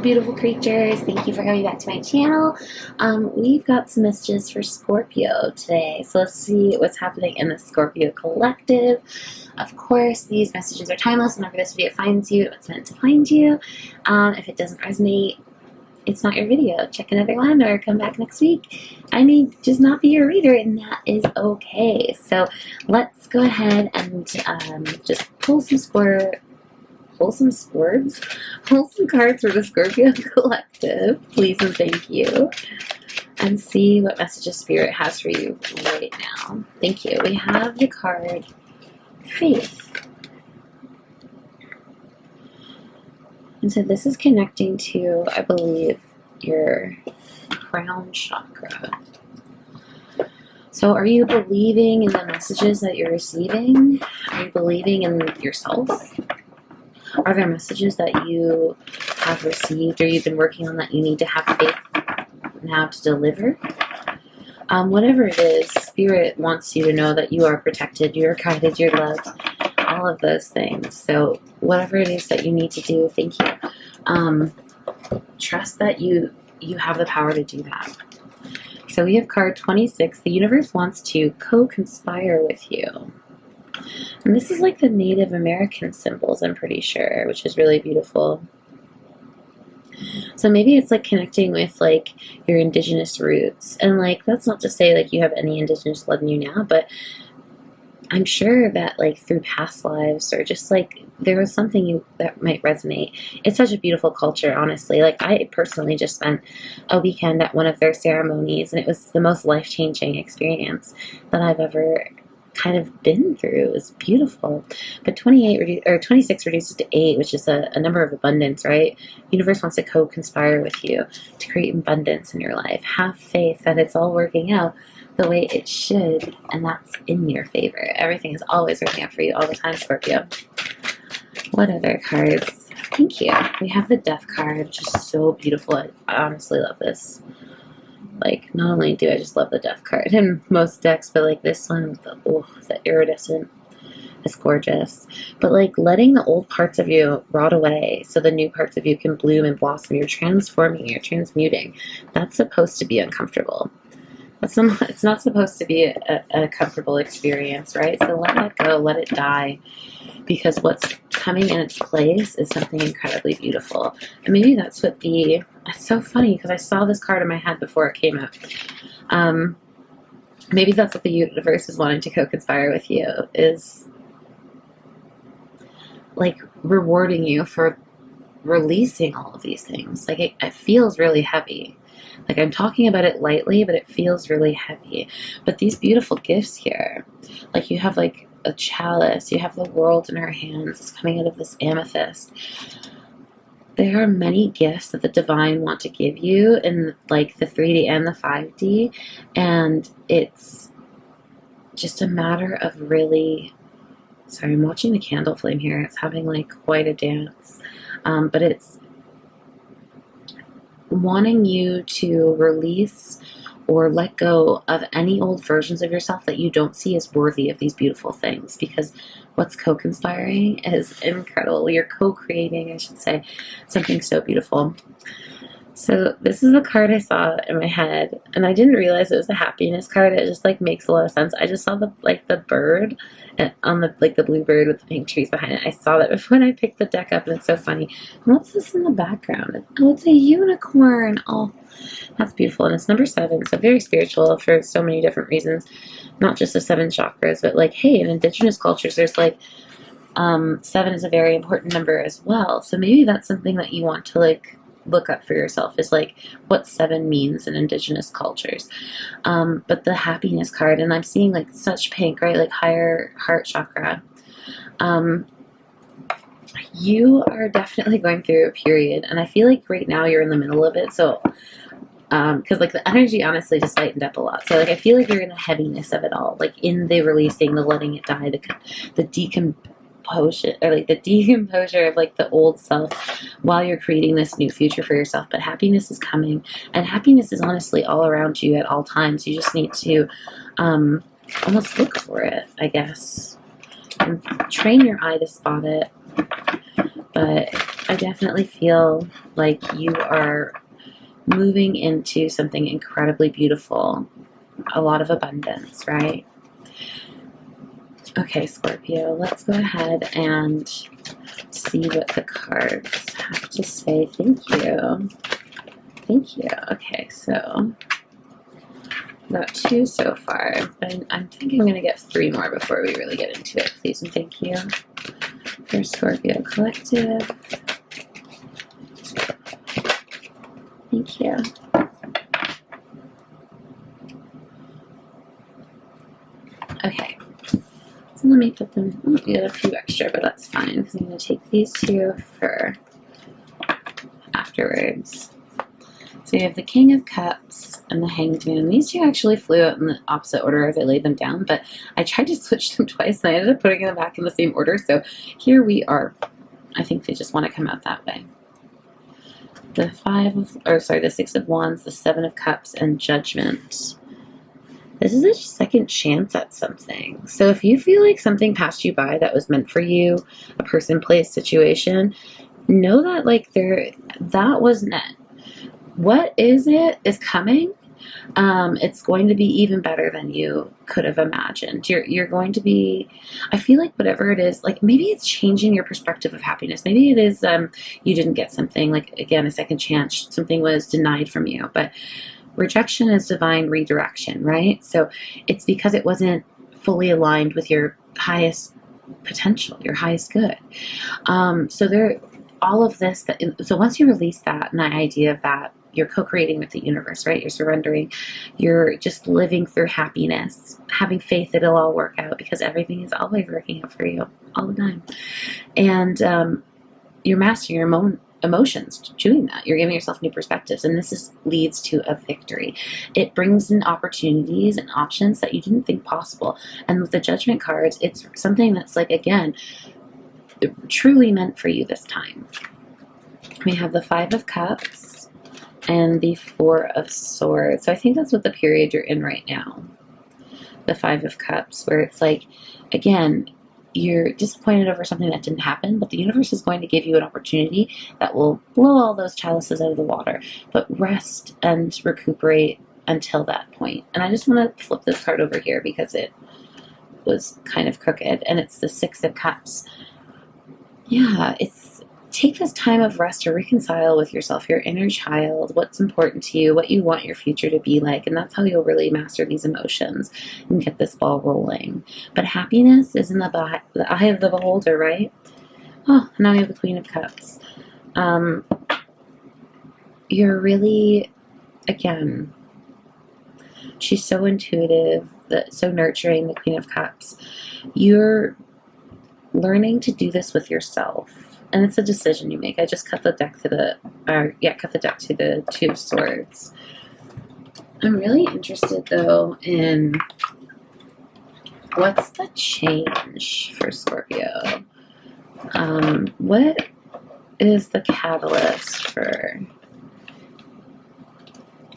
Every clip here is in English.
beautiful creatures. Thank you for coming back to my channel. We've got some messages for Scorpio today. So let's see what's happening in the Scorpio collective. Of course, these messages are timeless. Whenever this video finds you, it's meant to find you. If it doesn't resonate, it's not your video. Check another one or come back next week. I may just not be your reader, and that is okay. So let's go ahead and just pull some cards for the Scorpio collective, please and thank you, and see what messages Spirit has for you right now. Thank you. We have the card Faith. And so this is connecting to, I believe, your crown chakra. So are you believing in the messages that you're receiving? Are you believing in yourself? Are there messages that you have received or you've been working on that you need to have faith now to deliver? Whatever it is, Spirit wants you to know that you are protected, you're guided, you're loved, all of those things. So whatever it is that you need to do, thank you. Trust that you have the power to do that. So we have card 26. The universe wants to co-conspire with you. And this is like the Native American symbols, I'm pretty sure, which is really beautiful. So maybe it's like connecting with like your indigenous roots. And like, that's not to say like you have any indigenous blood in you now, but I'm sure that like through past lives or just like there was something that might resonate. It's such a beautiful culture, honestly. Like I personally just spent a weekend at one of their ceremonies, and it was the most life-changing experience that I've ever kind of been through. It was beautiful. But 26 reduces to 8, which is a number of abundance, right? Universe wants to co-conspire with you to create abundance in your life. Have faith that it's all working out the way it should, and that's in your favor. Everything is always working out for you all the time, Scorpio. What other cards? Thank you. We have the Death card, which is so beautiful. I honestly love this. Like, not only do I just love the Death card in most decks, but like this one with the iridescent is gorgeous. But like letting the old parts of you rot away so the new parts of you can bloom and blossom. You're transforming, you're transmuting. That's supposed to be uncomfortable. It's not supposed to be a comfortable experience, right? So let that go, let it die, because what's coming in its place is something incredibly beautiful. And maybe that's what it's so funny because I saw this card in my head before it came out. Maybe that's what the universe is wanting to co-conspire with you, is like rewarding you for releasing all of these things. Like it feels really heavy. Like I'm talking about it lightly, but it feels really heavy. But these beautiful gifts here, like you have like a chalice, you have the world in her hands, it's coming out of this amethyst. There are many gifts that the divine want to give you in like the 3D and the 5D, and it's just a matter of really, sorry, I'm watching the candle flame here, it's having like quite a dance, but it's wanting you to release or let go of any old versions of yourself that you don't see as worthy of these beautiful things, because what's co-conspiring is incredible. You're co-creating, I should say, something so beautiful. So this is the card I saw in my head, and I didn't realize it was a happiness card. It just like makes a lot of sense. I just saw the bird on the blue bird with the pink trees behind it. I saw that before, and I picked the deck up, and it's so funny. And what's this in the background? Oh, it's a unicorn. Oh, that's beautiful. And it's number 7, so very spiritual for so many different reasons. Not just the 7 chakras, but like, hey, in indigenous cultures, there's like 7 is a very important number as well. So maybe that's something that you want to like look up for yourself, is like what 7 means in indigenous cultures. But the happiness card, and I'm seeing like such pink, right? Like higher heart chakra. You are definitely going through a period, and I feel like right now you're in the middle of it. So because like the energy honestly just lightened up a lot. So like I feel like you're in the heaviness of it all, like in the releasing, the letting it die, the decomposure, or like the decomposure of like the old self while you're creating this new future for yourself. But happiness is coming, and happiness is honestly all around you at all times. You just need to almost look for it, I guess, and train your eye to spot it. But I definitely feel like you are moving into something incredibly beautiful. A lot of abundance, right? Okay, Scorpio, let's go ahead and see what the cards have to say. Thank you. Thank you. Okay, so got 2 so far, but I'm thinking I'm going to get 3 more before we really get into it. Please and thank you. For Scorpio Collective. Thank you. Okay. So let me put them, oh, we got a few extra, but that's fine because I'm going to take these 2 for afterwards. So you have the King of Cups and the Hanged Man. These 2 actually flew out in the opposite order as I laid them down, but I tried to switch them twice and I ended up putting them back in the same order. So here we are. I think they just want to come out that way. The the 6 of Wands, the 7 of Cups, and Judgment. This is a second chance at something. So if you feel like something passed you by that was meant for you, a person, place, situation, know that like that wasn't it. What is coming. It's going to be even better than you could have imagined. You're going to be, I feel like whatever it is, like maybe it's changing your perspective of happiness. Maybe it is you didn't get something, like again, a second chance, something was denied from you, but rejection is divine redirection, right? So it's because it wasn't fully aligned with your highest potential, your highest good. All of this, so once you release that and the idea of that, you're co-creating with the universe, right? You're surrendering. You're just living through happiness, having faith that it'll all work out because everything is always working out for you all the time. And you're mastering your emotions doing that. You're giving yourself new perspectives, and this leads to a victory. It brings in opportunities and options that you didn't think possible. And with the Judgment cards, it's something that's like, again, truly meant for you this time. We have the 5 of Cups and the 4 of Swords. So I think that's what the period you're in right now. The 5 of Cups, where it's like, again, you're disappointed over something that didn't happen, but the universe is going to give you an opportunity that will blow all those chalices out of the water. But rest and recuperate until that point. And I just want to flip this card over here because it was kind of crooked, and it's the 6 of Cups. Yeah, take this time of rest to reconcile with yourself, your inner child, what's important to you, what you want your future to be like, and that's how you'll really master these emotions and get this ball rolling. But happiness is in the eye of the beholder, right? Oh, now we have the Queen of Cups. You're really, again, she's so intuitive, so nurturing, the Queen of Cups. You're learning to do this with yourself. And it's a decision you make. I just cut the deck to the 2 of Swords. I'm really interested, though, in what's the change for Scorpio? What is the catalyst for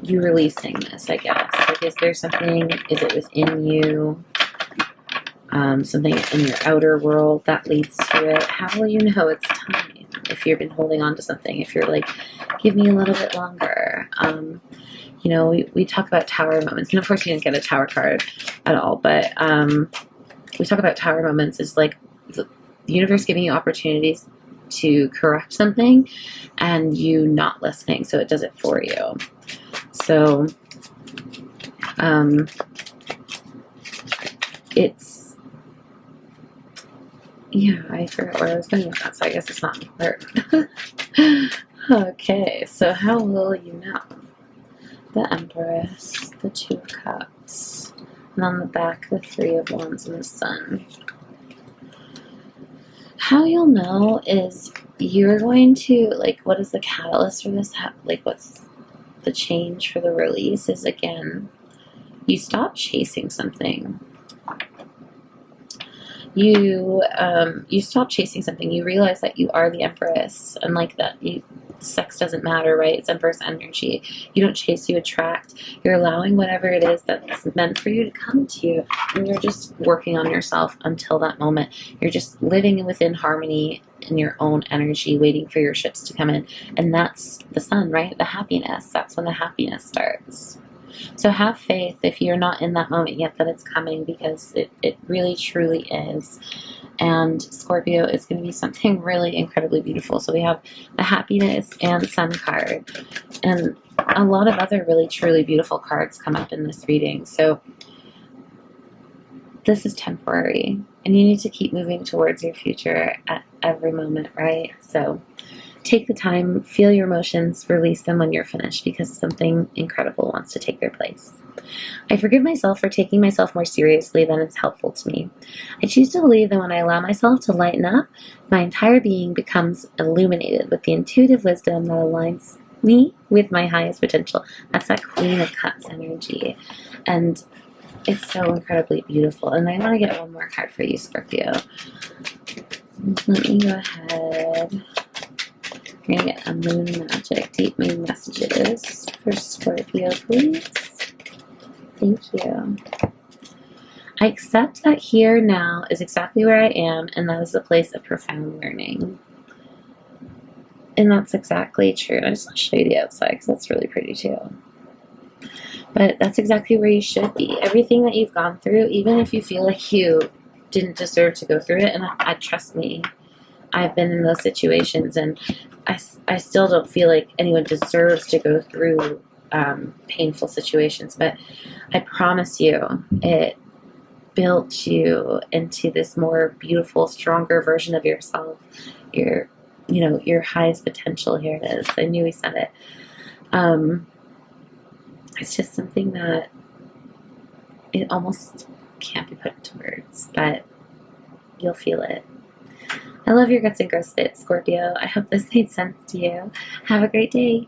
you releasing this, I guess? Like, is there something, is it within you? Something in your outer world that leads to it? How will you know it's time? If you've been holding on to something, if you're like, give me a little bit longer. We talk about tower moments, and of course you didn't get a tower card at all, but we talk about tower moments as like the universe giving you opportunities to correct something and you not listening, so it does it for you. So yeah, I forgot where I was going with that, so I guess it's not important. Okay, so how will you know? The Empress, the 2 of Cups, and on the back, the 3 of Wands and the Sun. How you'll know is you're going to, like, what is the catalyst for this? Like, what's the change for the release is, again, you stop chasing something. You stop chasing something. You realize that you are the Empress, and like that sex doesn't matter, right? It's inverse energy. You don't chase, you attract. You're allowing whatever it is that's meant for you to come to you, and you're just working on yourself until that moment. You're just living within harmony in your own energy, waiting for your ships to come in. And that's the sun, right? The happiness. That's when the happiness starts. So have faith if you're not in that moment yet that it's coming, because it really truly is. And Scorpio is going to be something really incredibly beautiful. So we have the happiness and sun card, and a lot of other really truly beautiful cards come up in this reading. So this is temporary, and you need to keep moving towards your future at every moment, right? So take the time, feel your emotions, release them when you're finished, because something incredible wants to take their place. I forgive myself for taking myself more seriously than is helpful to me. I choose to believe that when I allow myself to lighten up, my entire being becomes illuminated with the intuitive wisdom that aligns me with my highest potential. That's that Queen of Cups energy. And it's so incredibly beautiful. And I want to get one more card for you, Scorpio. Let me go ahead. We're going to get a moon magic, deep moon messages for Scorpio, please. Thank you. I accept that here now is exactly where I am, and that is the place of profound learning. And that's exactly true. I just want to show you the outside because that's really pretty too. But that's exactly where you should be. Everything that you've gone through, even if you feel like you didn't deserve to go through it, and I trust me, I've been in those situations, and I still don't feel like anyone deserves to go through painful situations, but I promise you, it built you into this more beautiful, stronger version of yourself. Your highest potential. Here it is. I knew we said it. It's just something that it almost can't be put into words, but you'll feel it. I love your guts and gross fit, Scorpio. I hope this made sense to you. Have a great day.